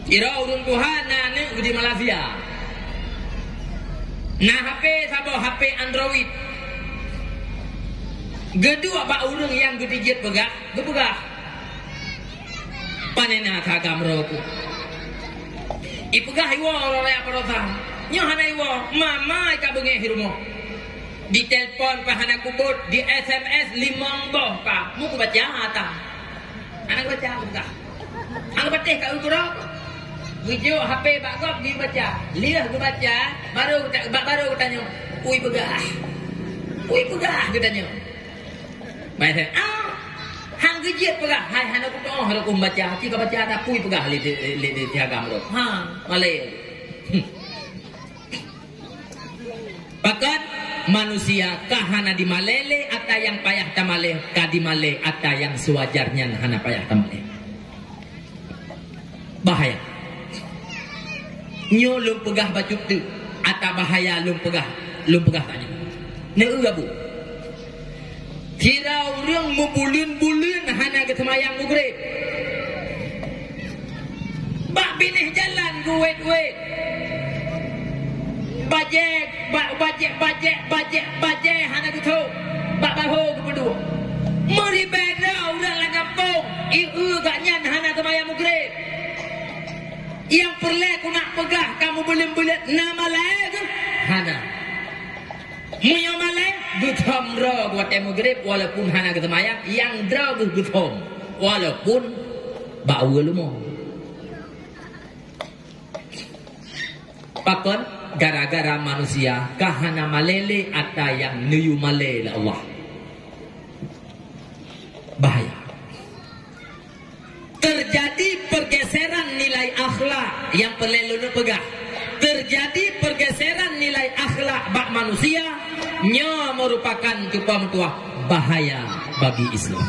Ira urun Tuhan na di Malaysia. Nah HP sabo HP Android. Gedua ba urang yang gedijit pegah, gepegah. Panena kagam roku. Ipegah iwo oleh aparotan. Nyo hana iwo mama ka bengi hirumo. Di telepon pa hana kubut, di SMS limong boh pa. Mu ku baca ata. Anak baca buka. Ang bateh ka ukurok. Video HP bakop dia baca. Liah ku baca, baru tanya, "Ui begah." Ui begah katanya. Baik hang gejit pegah. Hai hana ku toh hana ku baca. Jika baca tak pui pegah li tiagam ro. Hang malay. Pakat manusia kahana di malele atau yang payah tamale kadimale atau yang sewajarnya hana payah tamale. Bahaya. Nyo lum pegah bacut tu atau bahaya lum pegah tanya. Ne gabu. Kira orang membulun-bulun hana ke semayang mugrib. Bak binih jalan guwet-wet. Bajek hana ke tu. Bak baho ke berdua. Meribeda orang lah kampung. Gak nyan hana semayang mugrib. Yang perlu aku nak pegah kamu belum-belum nama lain hana. Muyo malai gutom ro buat emugrib walaupun hana ketemayang yang dra gutom walaupun bau lumo. Pakon gara-gara manusia kahana malele atau yang nuyu malele Allah. Bahaya. Terjadi pergeseran nilai akhlak yang perlu pegang. Terjadi pergeseran nilai akhlak bak manusia nya merupakan bahaya bagi Islam.